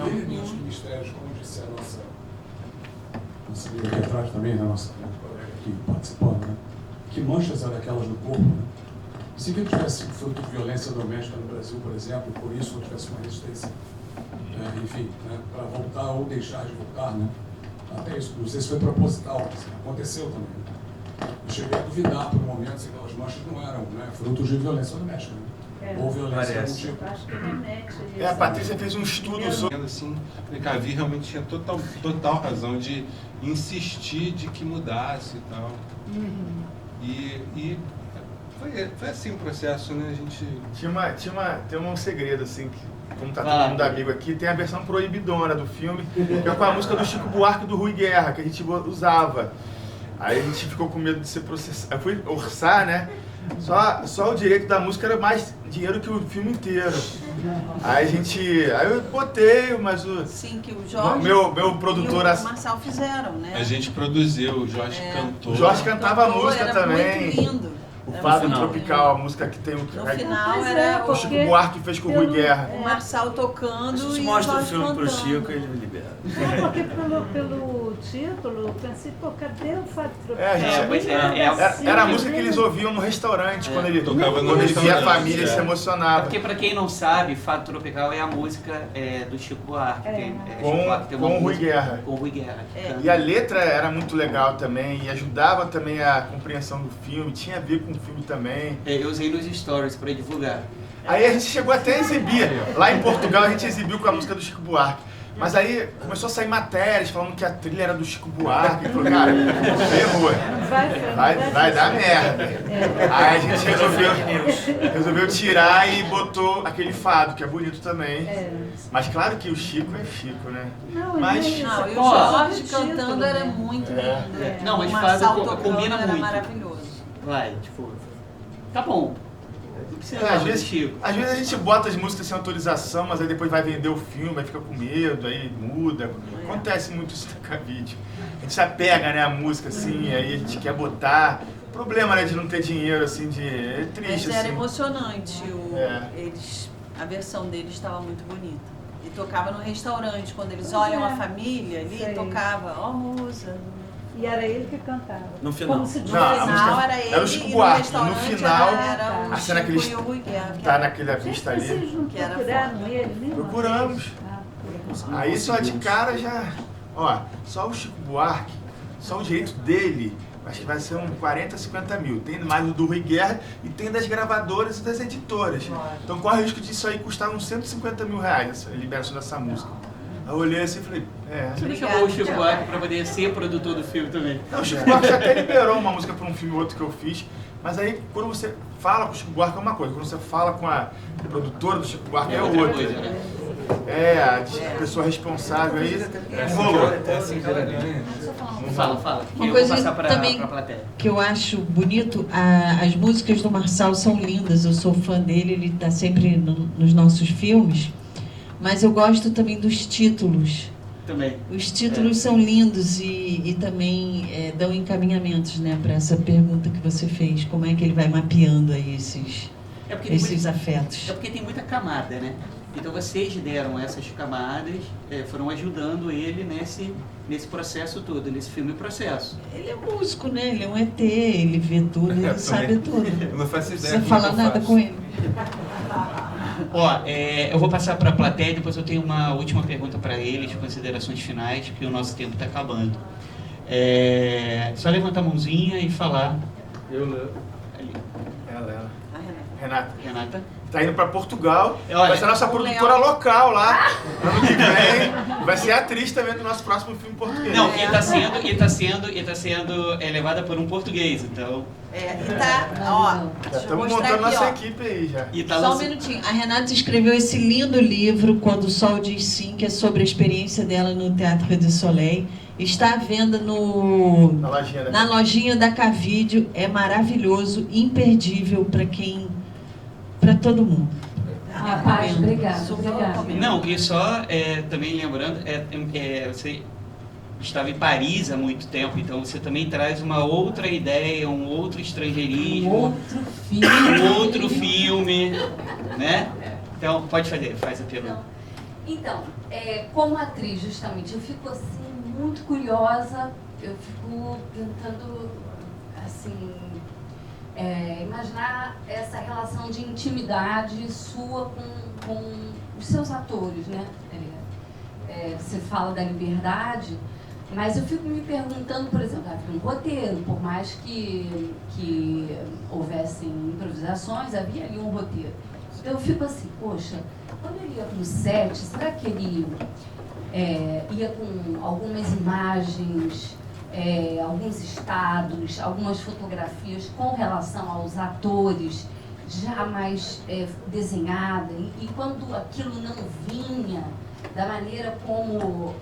E elementos de mistérios, como disse a nossa amiga aqui atrás também, a nossa colega aqui participando, né? Que manchas eram aquelas no corpo, né? Se que tivesse fruto de violência doméstica no Brasil, por exemplo, por isso não tivesse uma resistência, enfim, né, para voltar ou deixar de voltar, né? Até isso, não sei se foi proposital, assim, aconteceu também. Né? Eu cheguei a duvidar por um momento se aquelas manchas não eram, né, fruto de violência doméstica, né? Ou violência de algum tipo. Acho que remete a Patrícia fez um estudo sobre... Assim, Cavi realmente tinha total razão de insistir de que mudasse e tal. E foi assim o processo, né? A gente... Tem um segredo, assim, que, como tá todo mundo amigo aqui, tem a versão proibidona do filme, que é com a música do Chico Buarque e do Rui Guerra, que a gente usava. Aí a gente ficou com medo de ser processado. Eu fui orçar, né? Só o direito da música era mais dinheiro que o filme inteiro. Aí eu botei, mas Sim, que o Jorge meu produtor e o Marçal fizeram, né? A gente produziu, o Jorge cantou. O Jorge cantava a música era também. Muito lindo. O Fado Tropical, a música que tem No final era o Chico Buarque fez com o Rui Guerra. O Marçal tocando e o Jorge mostra o filme cantando. pro Chico e ele me libera. Porque pelo título, eu pensei, pô, cadê o Fado Tropical? Era a música que eles ouviam no restaurante, quando ele tocava no via a restaurante, família e se emocionava. Porque pra quem não sabe, Fado Tropical é a música do Chico Buarque. Com o Rui Guerra. Com o Rui Guerra. E a letra era muito legal também, e ajudava também a compreensão do filme, tinha a ver com o filme também. Eu usei nos stories pra divulgar. Aí a gente chegou até a exibir. Lá em Portugal a gente exibiu com a música do Chico Buarque. Mas aí começou a sair matérias falando que a trilha era do Chico Buarque. Falou, cara, ferrou. Vai dar merda. Aí a gente resolveu tirar e botou aquele fado, que é bonito também. Mas claro que o Chico é Chico, né? E o Jorge cantando era muito lindo. Não, mas o Marçal fado tocando combina era muito. maravilhoso. Vai, tipo, tá bom. Às vezes a gente bota as músicas sem autorização, mas aí depois vai vender o filme, aí fica com medo, aí muda. Acontece muito isso na Cavídeo. A gente se apega, né, a música, assim, aí a gente quer botar. O problema, né, de não ter dinheiro, assim, é triste, Mas era assim. emocionante. A versão deles estava muito bonita. E tocava no restaurante, quando eles olham a família ali, tocava, ó, musa. E era ele que cantava. No final. Como se No diz. final era ele era o Chico e Buarque. no No final, era o a cena que Chico eles e o Rui Guerra. tá naquela vista ali. Vocês não procuraram ele nenhuma Procuramos. vez? Aí só de cara já... Ó, só o Chico Buarque, só o direito dele, acho que vai ser uns 40, 50 mil. Tem mais do Rui Guerra e tem das gravadoras e das editoras. Então corre o risco disso aí custar uns 150 mil reais, a liberação dessa música. Aí eu olhei assim e falei, Você não chamou o Chico Buarque pra poder ser produtor do filme também? Não, o Chico Buarque já até liberou uma música para um filme outro que eu fiz, mas aí quando você fala com o Chico Buarque é uma coisa, quando você fala com a produtora do Chico Buarque é outra. Coisa, né? A pessoa responsável aí enrolou. Fala. Uma Eu coisa vou passar pra também plateia. que eu acho bonito, as músicas do Marçal são lindas, eu sou fã dele, ele está sempre nos nossos filmes, mas eu gosto também dos títulos. Também. Os títulos são lindos e também dão encaminhamentos, né, para essa pergunta que você fez, como é que ele vai mapeando aí esses afetos. É porque tem muita camada, né? Então vocês deram essas camadas, foram ajudando ele nesse processo todo, nesse filme processo. Ele é músico, né? Ele é um ET, ele vê tudo, ele sabe tudo. Eu não faço ideia. Não precisa falar nada com ele. Ó, eu vou passar para a plateia e depois eu tenho uma última pergunta para eles, considerações finais, porque o nosso tempo está acabando. Só levantar a mãozinha e falar. Eu levo. Ali. Ela. Renata. Tá indo pra Portugal, Olha, vai ser a nossa produtora local lá, ano que vem, vai ser atriz também do nosso próximo filme português. Não, e tá sendo levada por um português, então... Já estamos montando nossa equipe aí já. E tá Só um minutinho. A Renata escreveu esse lindo livro, Quando o Sol Diz Sim, que é sobre a experiência dela no Teatro du Soleil. Está à venda na lojinha da Cavídeo. É maravilhoso, imperdível para todo mundo. Paz, obrigada. Não, e só também lembrando, você estava em Paris há muito tempo, então você também traz uma outra ideia, um outro estrangeirismo, um outro filme, né? Então, faz a pergunta. Então, como atriz, justamente, eu fico assim, muito curiosa, eu fico tentando, assim, imaginar essa relação de intimidade sua com os seus atores, né? Você fala da liberdade, mas eu fico me perguntando, por exemplo, havia um roteiro, por mais que houvessem improvisações, havia ali um roteiro. Então eu fico assim, poxa, quando ele ia para o set, será que ele ia com algumas imagens, alguns estados, algumas fotografias com relação aos atores já mais desenhada, e quando aquilo não vinha da maneira como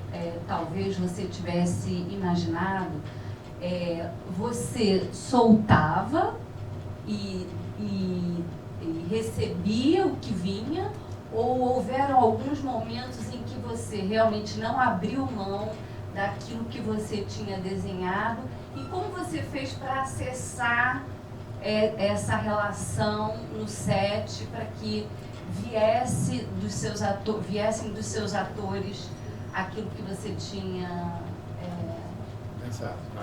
talvez você tivesse imaginado, você soltava e recebia o que vinha, ou houveram alguns momentos em que você realmente não abriu mão daquilo que você tinha desenhado, e como você fez para acessar essa relação no set para que viessem dos seus atores aquilo que você tinha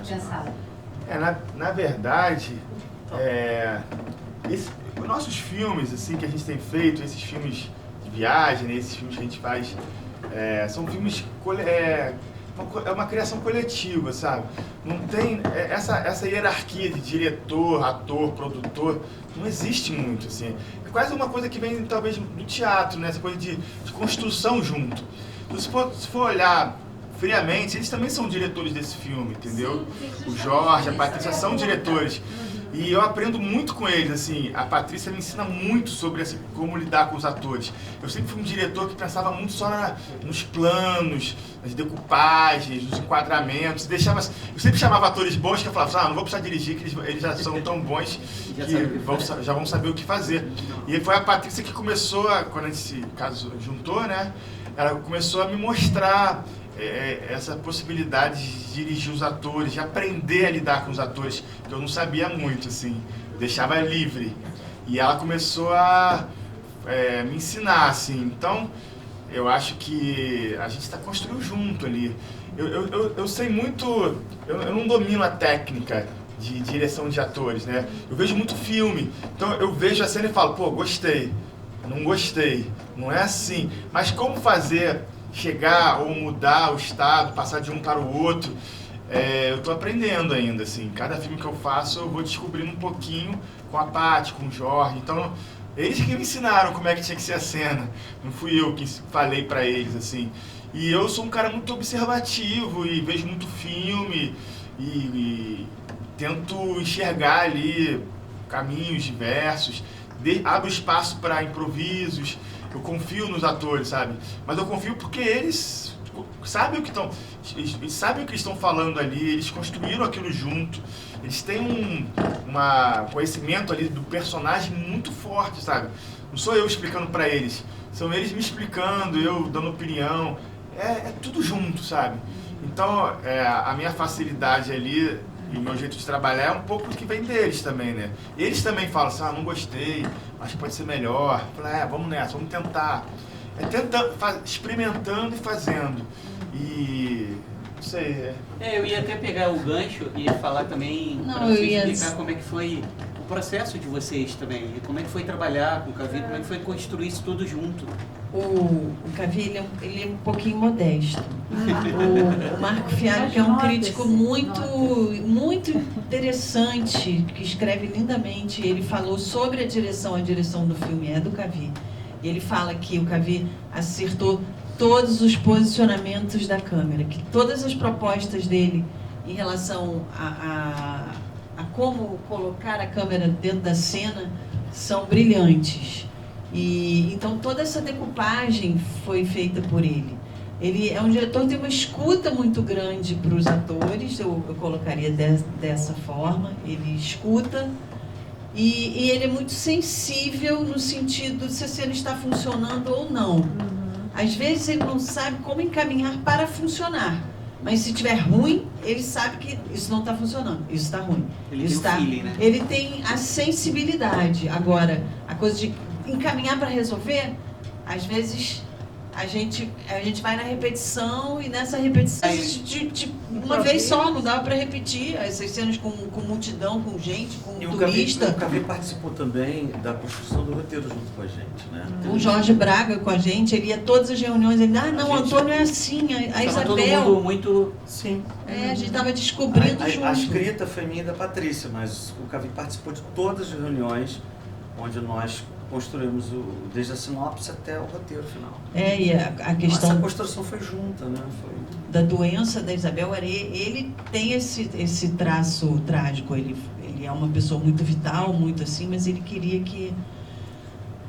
pensado? Na verdade, os nossos filmes assim, que a gente tem feito, esses filmes de viagem, esses filmes que a gente faz, são filmes... É uma criação coletiva, sabe? Não tem essa hierarquia de diretor, ator, produtor, não existe muito, assim. É quase uma coisa que vem, talvez, do teatro, né? Essa coisa de construção junto. Então, se for olhar friamente, eles também são diretores desse filme, entendeu? O Jorge, a Patrícia são diretores. E eu aprendo muito com eles, assim, a Patrícia me ensina muito sobre como lidar com os atores. Eu sempre fui um diretor que pensava muito só nos planos, nas decoupagens, nos enquadramentos. Eu sempre chamava atores bons que eu falava, não vou precisar dirigir, que eles já são tão bons que já vão saber o que fazer. E foi a Patrícia que começou, quando esse caso juntou, né, ela começou a me mostrar essa possibilidade de dirigir os atores, de aprender a lidar com os atores, que eu não sabia muito, assim, eu deixava livre. E ela começou a me ensinar, assim. Então, eu acho que a gente está construindo junto ali. Eu sei muito, eu não domino a técnica de direção de atores, né? Eu vejo muito filme, então eu vejo a cena e falo, pô, gostei, não gostei, não é assim. Mas como fazer... chegar ou mudar o estado, passar de um para o outro, eu estou aprendendo ainda, assim. Cada filme que eu faço eu vou descobrindo um pouquinho com a Paty, com o Jorge. Então, eles que me ensinaram como é que tinha que ser a cena. Não fui eu que falei para eles, assim. E eu sou um cara muito observativo e vejo muito filme e tento enxergar ali caminhos diversos, abro espaço para improvisos. Eu confio nos atores, sabe? Mas eu confio porque eles sabem o que estão falando ali, eles construíram aquilo junto, eles têm um conhecimento ali do personagem muito forte, sabe? Não sou eu explicando pra eles, são eles me explicando, eu dando opinião, é tudo junto, sabe? Então, a minha facilidade ali e o meu jeito de trabalhar é um pouco do que vem deles também, né? Eles também falam assim, não gostei, acho que pode ser melhor. Falo, vamos nessa, vamos tentar. Experimentando e fazendo. E... não sei, eu ia até pegar o gancho e falar também, para você explicar como é que foi processo de vocês também. E como é que foi trabalhar com o Cavi, como é que foi construir isso tudo junto? O Cavi, ele é um pouquinho modesto. O Marco Fialho, que é um crítico muito interessante, que escreve lindamente, ele falou sobre a direção do filme é do Cavi. E ele fala que o Cavi acertou todos os posicionamentos da câmera, que todas as propostas dele em relação a como colocar a câmera dentro da cena são brilhantes. E então toda essa decupagem foi feita por ele. Ele é um diretor que tem uma escuta muito grande para os atores, eu colocaria dessa forma. Ele escuta e ele é muito sensível no sentido de se a cena está funcionando ou não. Às vezes ele não sabe como encaminhar para funcionar, mas se estiver ruim, ele sabe que isso não está funcionando, isso está ruim. Ele tem a sensibilidade. Agora, a coisa de encaminhar para resolver, às vezes a gente vai na repetição e nessa repetição uma vez só, não dava para repetir essas cenas com multidão, com gente, com turista. O Cavi participou também da construção do roteiro junto com a gente, né? O Jorge Braga com a gente, ele ia a todas as reuniões, ele, não, o Antônio é assim, a Isabel. Todo mundo muito... Sim. A gente estava descobrindo junto. A escrita foi minha e da Patrícia, mas o Cavi participou de todas as reuniões onde nós construímos desde a sinopse até o roteiro final. E a questão... Essa construção foi junta, né? Da doença da Isabel, ele tem esse traço trágico, ele é uma pessoa muito vital, muito assim, mas ele queria que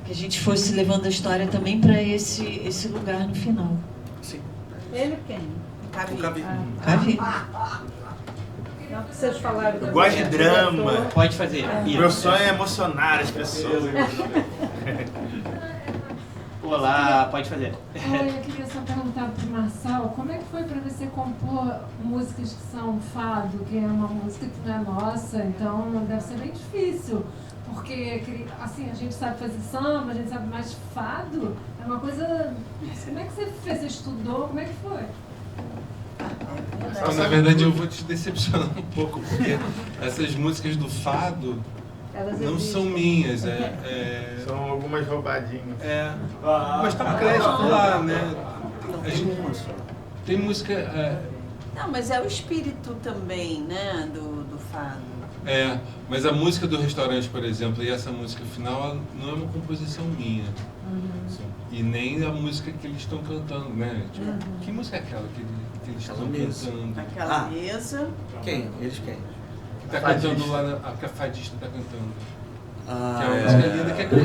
a gente fosse levando a história também para esse lugar no final. Sim. Ele quem? O Cavi. Cavi. Não, vocês falaram. Eu gosto de drama. Pode fazer. Meu sonho é emocionar as pessoas. Olá, pode fazer. Oi, eu queria só perguntar para o Marcel, como é que foi para você compor músicas que são fado, que é uma música que não é nossa, então deve ser bem difícil, porque assim, a gente sabe fazer samba, a gente sabe mais fado, é uma coisa... Como é que você fez? Você estudou? Como é que foi? Então, na verdade, eu vou te decepcionar um pouco, porque essas músicas do fado não são minhas. São algumas roubadinhas. Mas tá um crédito lá, né? Tem música... Não, mas é o espírito também, né, do fado. Mas a música do restaurante, por exemplo, e essa música final, ela não é uma composição minha. E nem a música que eles estão cantando, né? Tipo, que música é aquela que eles estão cantando? Aquela mesa. Quem? Eles quem? Que tá cantando lá, que a fadista tá cantando. Que é uma música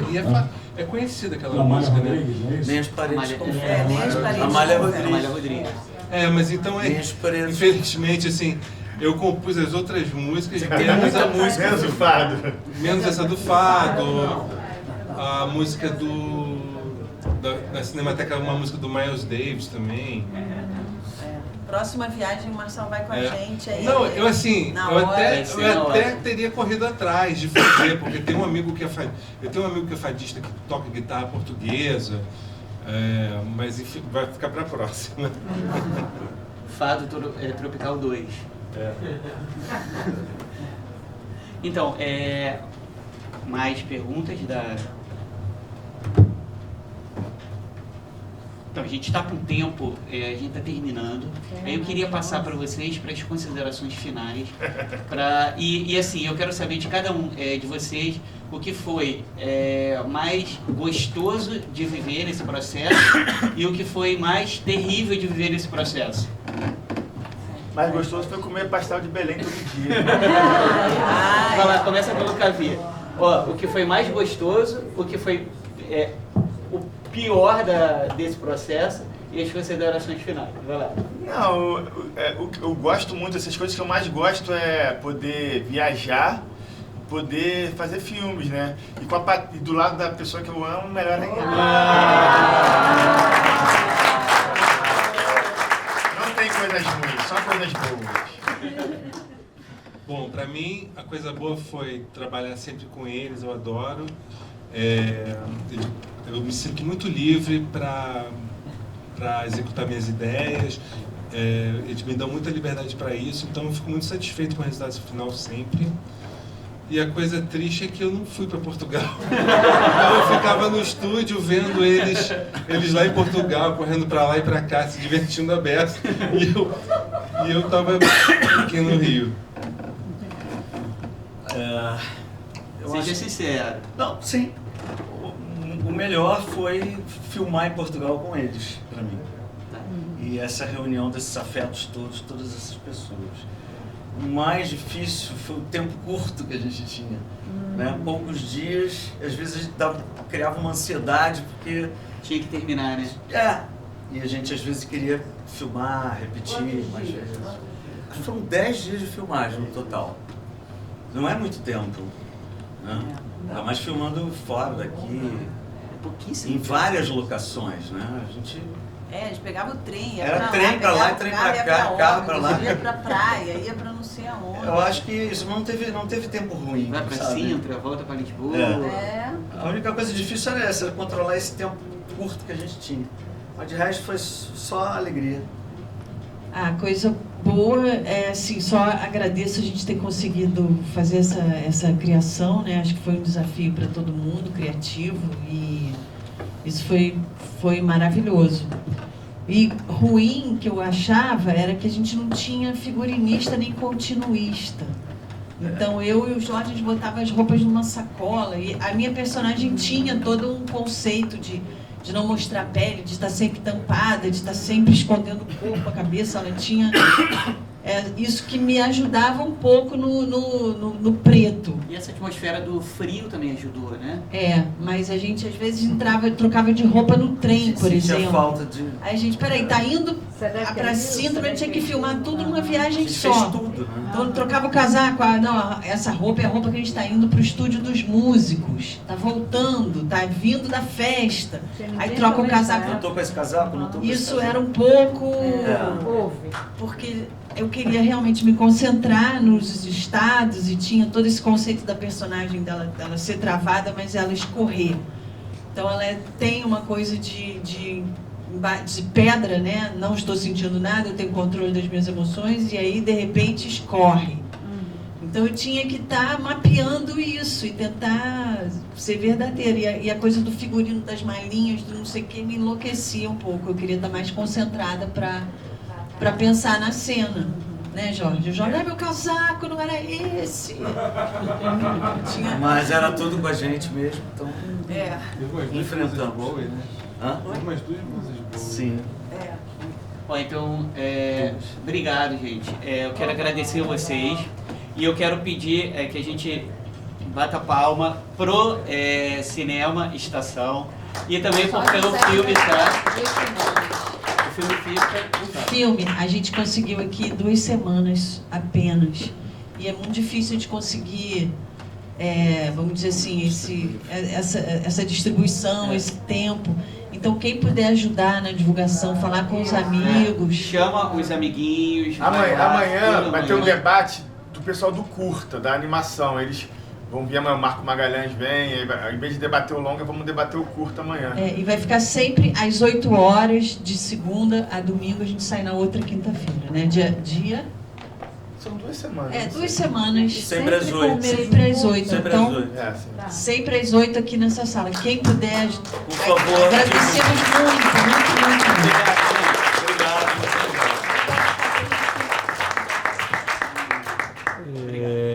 linda, é conhecida aquela música, né? Nem as paredes como Nem as paredes. Amália Rodrigues. Mas então infelizmente, assim, eu compus as outras músicas, menos a música. Menos o fado. Menos essa do fado, a música da Cinemateca, uma música do Miles Davis também. Próxima viagem, o Marcel vai com a gente. Aí não, eu até teria corrido atrás de fazer, porque tem um amigo que é fadista que toca guitarra portuguesa, mas enfim, vai ficar para a próxima. Fado Tropical 2. Então, mais perguntas da... Então, a gente está com tempo, a gente está terminando. Aí eu queria passar para vocês para as considerações finais. E assim, eu quero saber de cada um de vocês o que foi mais gostoso de viver nesse processo e o que foi mais terrível de viver nesse processo. Mais gostoso foi comer pastel de Belém todo dia. Vai lá, começa pelo Cavi. O que foi mais gostoso, o que foi o pior desse processo e as considerações finais. Vai lá. Não, eu gosto muito, essas coisas que eu mais gosto é poder viajar, poder fazer filmes, né? E do lado da pessoa que eu amo, melhor ainda. Não tem coisas ruins, só coisas boas. Bom, pra mim, a coisa boa foi trabalhar sempre com eles, eu adoro. Eu me sinto muito livre para executar minhas ideias, eles me dão muita liberdade para isso, então eu fico muito satisfeito com o resultado final sempre. E a coisa triste é que eu não fui para Portugal. Então eu ficava no estúdio vendo eles lá em Portugal, correndo para lá e para cá, se divertindo a beça. E eu tava aqui no Rio. Seja sincero. Não, sim. O melhor foi filmar em Portugal com eles, para mim. E essa reunião desses afetos todos, todas essas pessoas. O mais difícil foi o tempo curto que a gente tinha. Né? Poucos dias, às vezes a gente criava uma ansiedade, porque... Tinha que terminar, né? E a gente às vezes queria filmar, repetir, mais vezes. Acho que foram 10 dias de filmagem no total. Não é muito tempo. Né? Ainda mais filmando fora daqui, pouquíssimo. Em várias locações, né? A gente pegava o trem, ia era trem pra lá, trem pra cá, carro pra lá. Ia pra praia, ia pra não sei aonde. Eu acho que isso não teve tempo ruim. Vai pra Sintra, volta pra Lisboa. A única coisa difícil era essa, era controlar esse tempo curto que a gente tinha. Mas de resto foi só alegria. A coisa boa é assim, só agradeço a gente ter conseguido fazer essa criação, né? Acho que foi um desafio para todo mundo, criativo, e isso foi maravilhoso. E ruim que eu achava era que a gente não tinha figurinista nem continuista. Então eu e o Jorge, a gente botava as roupas numa sacola, e a minha personagem tinha todo um conceito de não mostrar a pele, de estar sempre tampada, de estar sempre escondendo o corpo, a cabeça. Ela tinha isso que me ajudava um pouco no preto. E essa atmosfera do frio também ajudou, né? Mas a gente às vezes trocava de roupa no trem, por exemplo. Falta de... Aí a gente, peraí, tá indo pra Sintra, mas tinha que filmar tudo numa viagem só. Fez tudo, né? Então trocava o casaco, não, essa roupa é a roupa que a gente tá indo pro estúdio dos músicos. Tá voltando, tá vindo da festa. Aí troca o casaco. Não tô com esse casaco, não tô com esse Isso casaco. era um pouco... Porque eu queria realmente me concentrar nos estados e tinha todo esse conceito da personagem dela ser travada, mas ela escorrer. Então ela tem uma coisa de pedra, né? Não estou sentindo nada, eu tenho controle das minhas emoções, e aí de repente escorre. Então eu tinha que estar mapeando isso e tentar ser verdadeira. E a coisa do figurino, das malinhas, do não sei o que, me enlouquecia um pouco. Eu queria estar mais concentrada para pensar na cena. Né, Jorge? O Jorge, meu casaco não era esse. Mas era tudo com a gente mesmo, então... enfrentamos. Boas, né? Umas 2 músicas boas. Sim. Bom, então, obrigado, gente. Eu quero agradecer a vocês e eu quero pedir que a gente bata palma pro Cinema Estação e também porque o filme O filme, a gente conseguiu aqui 2 semanas apenas. E é muito difícil de conseguir, vamos dizer assim, essa distribuição, esse tempo. Então, quem puder ajudar na divulgação, falar com os amigos... Chama os amiguinhos. Amanhã vai ter um debate do pessoal do curta, da animação. Eles vão vir amanhã, o Marco Magalhães vem, ao invés de debater o longa, vamos debater o curta amanhã. E vai ficar sempre às 8 horas, de segunda a domingo, a gente sai na outra quinta-feira, né? Dia... São 2 semanas. 2 semanas. Sempre às 8. Sempre às 8. Sempre Então, às 8. sempre às 8 aqui nessa sala. Quem puder, por favor, agradecemos muito. Obrigado.